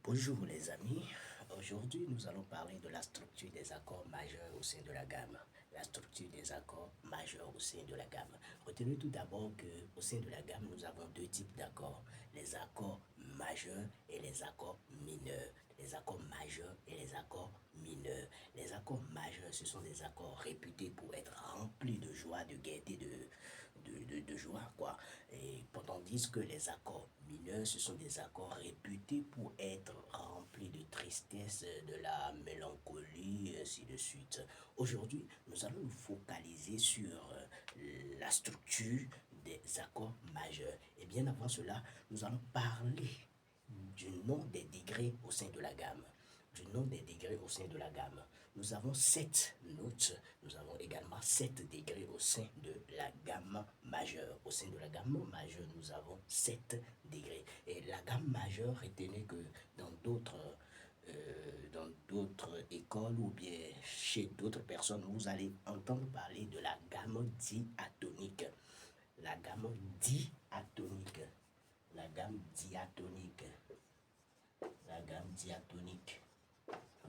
Bonjour les amis, aujourd'hui nous allons parler de la structure des accords majeurs au sein de la gamme. La structure des accords majeurs au sein de la gamme. Retenez tout d'abord qu'au sein de la gamme, nous avons deux types d'accords. Les accords majeurs et les accords mineurs. Les accords majeurs et les accords mineurs. Les accords majeurs, ce sont des accords réputés pour être remplis de joie, de gaieté, de joie, quoi. Et tandis que les accords mineurs, ce sont des accords réputés pour être remplis de tristesse, de la mélancolie, ainsi de suite. Aujourd'hui, nous allons nous focaliser sur la structure des accords majeurs. Et bien avant cela, nous allons parler du nom des degrés au sein de la gamme. Du nom des degrés au sein de la gamme. Nous avons 7 notes, nous avons également 7 degrés au sein de la gamme majeure. Au sein de la gamme majeure, nous avons 7 degrés. Et la gamme majeure, retenez que dans d'autres écoles ou bien chez d'autres personnes, vous allez entendre parler de la gamme diatonique. La gamme diatonique. La gamme diatonique. La gamme diatonique.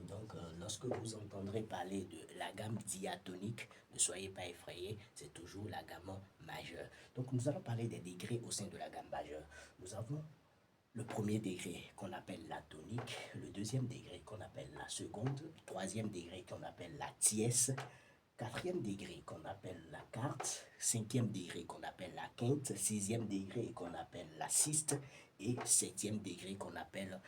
Donc, lorsque vous entendrez parler de la gamme diatonique, ne soyez pas effrayés, c'est toujours la gamme majeure. Donc, nous allons parler des degrés au sein de la gamme majeure. Nous avons le premier degré qu'on appelle la tonique, le deuxième degré qu'on appelle la seconde, le troisième degré qu'on appelle la tierce, quatrième degré qu'on appelle la quarte, cinquième degré qu'on appelle la quinte, sixième degré qu'on appelle la sixte et septième degré qu'on appelle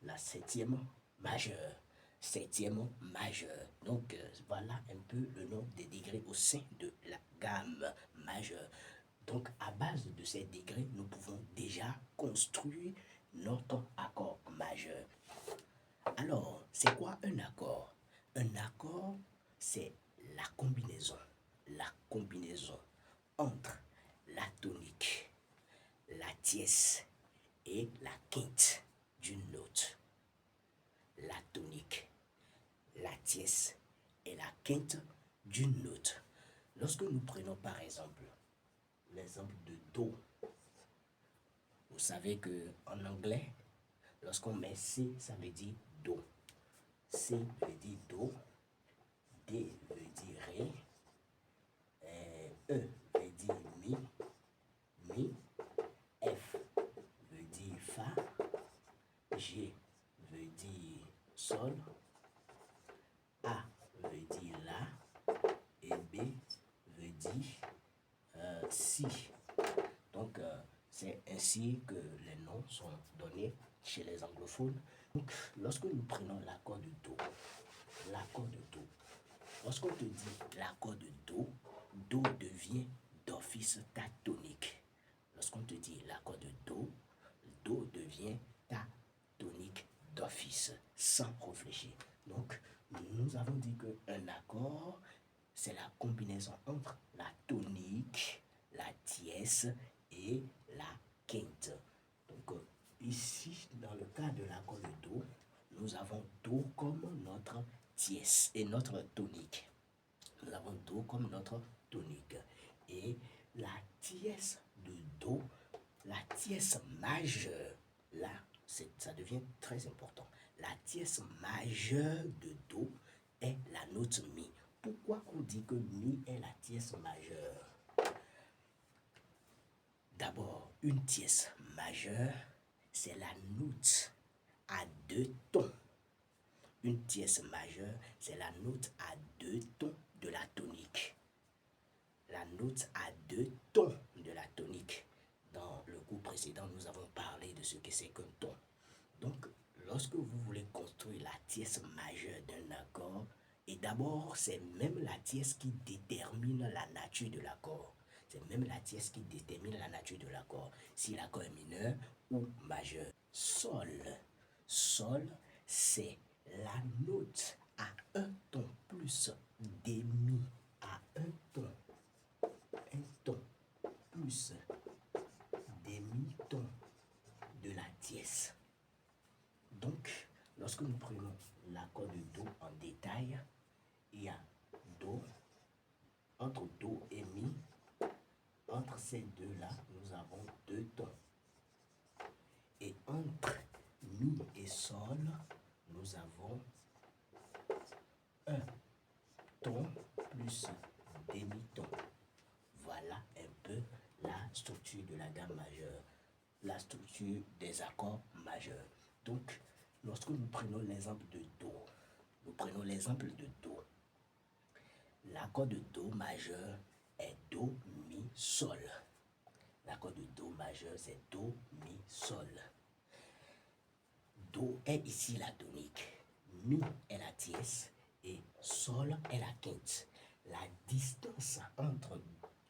la septième majeure. Septième majeur. Donc, voilà un peu le nom des degrés au sein de la gamme majeure. Donc, à base de ces degrés, nous pouvons déjà construire notre accord majeur. Alors, c'est quoi un accord? Un accord, c'est la combinaison entre la tonique, la tierce et la quinte d'une note. La tonique, la tierce et la quinte d'une note. Lorsque nous prenons par exemple l'exemple de Do, vous savez qu'en anglais, lorsqu'on met C, ça veut dire Do. C veut dire Do, D veut dire Ré, E veut dire Mi, F veut dire Fa, G veut dire Sol, A veut dire La, et B veut dire Si. Donc, c'est ainsi que les noms sont donnés chez les anglophones. Donc, lorsque nous prenons l'accord de Do, lorsqu'on te dit l'accord de Do, Do devient d'office ta tonique. Lorsqu'on te dit l'accord de Do, Do devient ta tonique d'office, sans réfléchir. Donc, nous avons dit qu'un accord, c'est la combinaison entre la tonique, la tierce et la quinte. Donc, ici, dans le cas de l'accord de Do, nous avons Do comme notre tierce et notre tonique. Nous avons Do comme notre tonique. Et la tierce de Do, la tierce majeure, là, ça devient très important. La tierce majeure de Do est la note Mi. Pourquoi on dit que Mi est la tierce majeure? D'abord, une tierce majeure, c'est la note à deux tons. Une tierce majeure, c'est la note à deux tons de la tonique. La note à deux tons de la tonique. Dans le cours précédent, nous avons parlé de ce que c'est qu'un ton. Donc, lorsque vous voulez construire la tierce majeure d'un accord, et d'abord, c'est même la tierce qui détermine la nature de l'accord. C'est même la tierce qui détermine la nature de l'accord. Si l'accord est mineur ou majeur. Sol. Sol, c'est la note à un ton plus des mi à un ton plus des mi-tons de la tierce. Donc, lorsque nous prenons l'accord de Do en détail, il y a Do, entre Do et Mi, entre ces deux-là, nous avons deux tons. Et entre Mi et et sol, nous avons un ton plus demi-ton. Voilà un peu la structure de la gamme majeure, la structure des accords majeurs. Donc, lorsque nous prenons l'exemple de Do, nous prenons l'exemple de Do. L'accord de Do majeur est Do, Mi, Sol. L'accord de Do majeur, c'est Do, Mi, Sol. Do est ici la tonique, Mi est la tierce et Sol est la quinte. La distance entre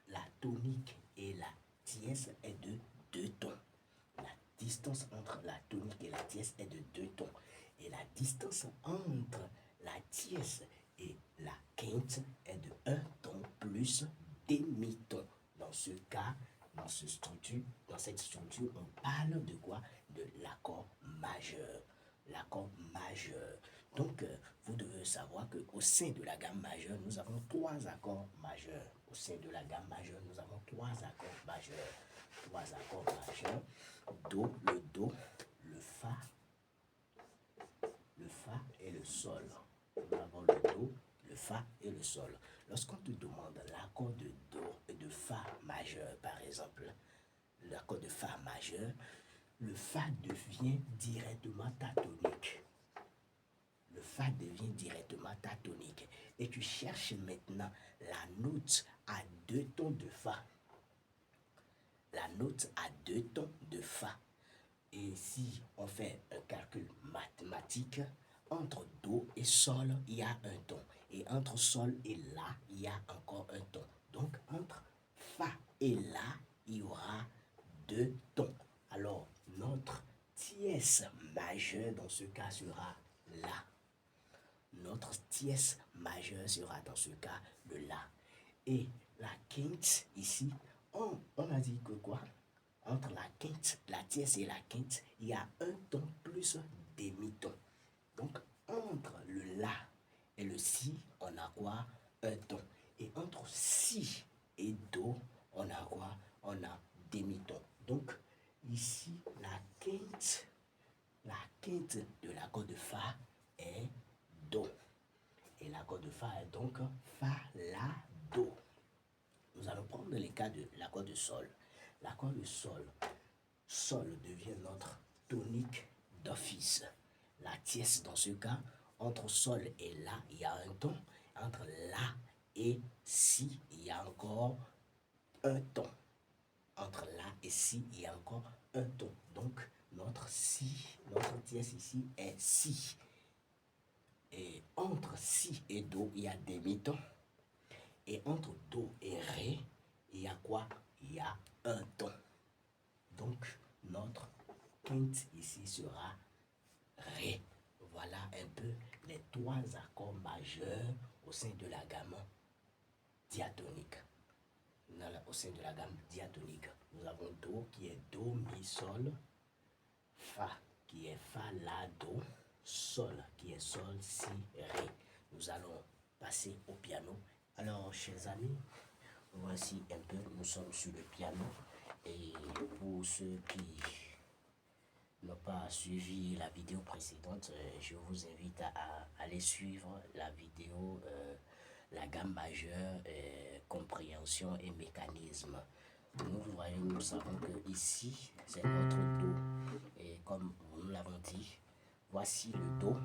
la tonique et la tierce est de 2 tons. La distance entre la tonique et la tierce est de 2 tons. Et la distance entre la tierce et la quinte est de 1 ton plus demi-ton. Dans ce cas, dans cette structure, on parle de quoi? De l'accord majeur. L'accord majeur. Donc, vous devez savoir qu'au sein de la gamme majeure, nous avons 3 accords majeurs. Au sein de la gamme majeure, nous avons 3 accords majeurs. 3 accords majeurs. Do, le Fa et le Sol. Nous avons le Do, le Fa et le Sol. Lorsqu'on te demande l'accord de Do et de Fa majeur, par exemple, l'accord de Fa majeur, le Fa devient directement ta tonique. Le Fa devient directement ta tonique. Et tu cherches maintenant la note à 2 tons de Fa. La note à 2 tons de Fa. Et si on fait un calcul mathématique, entre Do et Sol, il y a un ton. Et entre Sol et La, il y a encore un ton. Donc, entre Fa et La, il y aura 2 tons. Alors, notre tierce majeure dans ce cas sera La. Notre tierce majeure sera dans ce cas le La. Et la quinte, ici, on a dit que quoi? Entre la quinte, la tierce et la quinte, il y a un ton plus demi-ton. Donc, entre le La et le Si, on a quoi? Un ton. Et entre Si et Do, on a quoi? On a demi-ton. Donc, ici, la quinte de l'accord de Fa est Do. Et l'accord de Fa est donc Fa, La, Do. Nous allons prendre les cas de l'accord de Sol. L'accord de Sol, Sol devient notre tonique d'office. La tierce dans ce cas, entre Sol et La, il y a un ton. Entre La et Si, il y a encore un ton. Entre La et Si, il y a encore un ton. Donc, notre Si, notre tierce ici est Si. Et entre Si et Do, il y a demi-ton. Et entre Do et Ré, il y a quoi? Il y a un ton. Donc, notre quinte ici sera Ré. Voilà un peu les 3 accords majeurs au sein de la gamme diatonique. Au sein de la gamme diatonique, nous avons Do qui est Do, Mi, Sol, Fa qui est Fa, La, Do, Sol qui est Sol, Si, Ré. Nous allons passer au piano. Alors, chers amis, voici un peu, nous sommes sur le piano. Et pour ceux qui n'ont pas suivi la vidéo précédente, je vous invite à aller suivre la vidéo la gamme majeure, compréhension et mécanisme. Nous savons que ici, c'est notre Do. Et comme nous l'avons dit, voici le Do.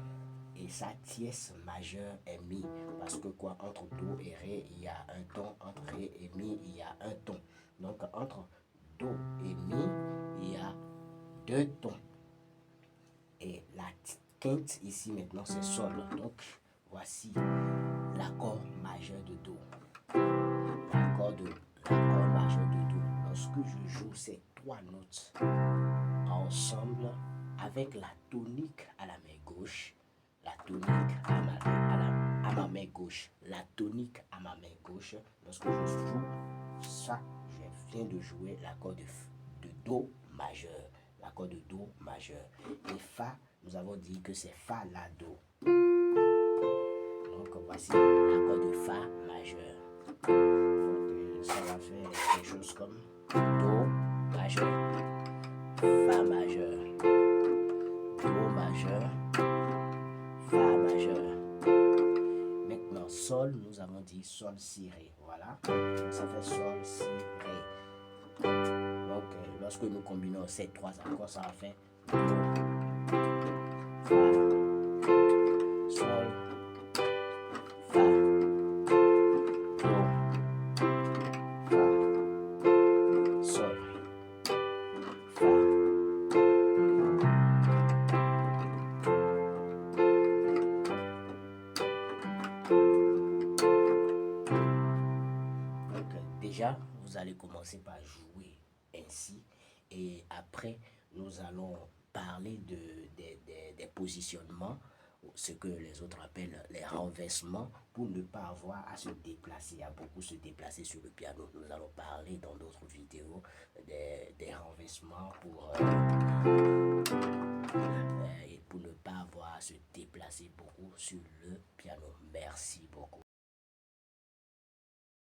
Et sa tierce majeure est Mi. Parce que quoi, entre Do et Ré, il y a un ton. Entre Ré et Mi, il y a un ton. Donc, entre Do et Mi, il y a 2 tons. Et la quinte ici maintenant, c'est Sol. Donc, voici l'accord majeur de Do. L'accord majeur de Do. Lorsque je joue ces 3 notes ensemble avec la tonique à la main gauche, la tonique à ma main gauche, la tonique à ma main gauche, lorsque je joue ça, je viens de jouer l'accord de Do majeur. L'accord de Do majeur. Et Fa, nous avons dit que c'est Fa, La, Do. Donc voici l'accord de Fa majeur. Donc, ça va faire quelque chose comme Do majeur, Fa majeur, Do majeur, Fa majeur. Maintenant, Sol, nous avons dit Sol, Si, Ré. Voilà, ça fait Sol, Si, Ré. Donc, lorsque nous combinons ces trois accords, ça va faire Do, Fa, Sol, Fa, Do, Fa, Sol, Fa. Donc, déjà, vous allez commencer par jouer ainsi et après, nous allons parler des positionnements, ce que les autres appellent les renversements, pour ne pas avoir à se déplacer, à beaucoup se déplacer sur le piano. Nous allons parler dans d'autres vidéos des renversements et pour ne pas avoir à se déplacer beaucoup sur le piano. Merci beaucoup.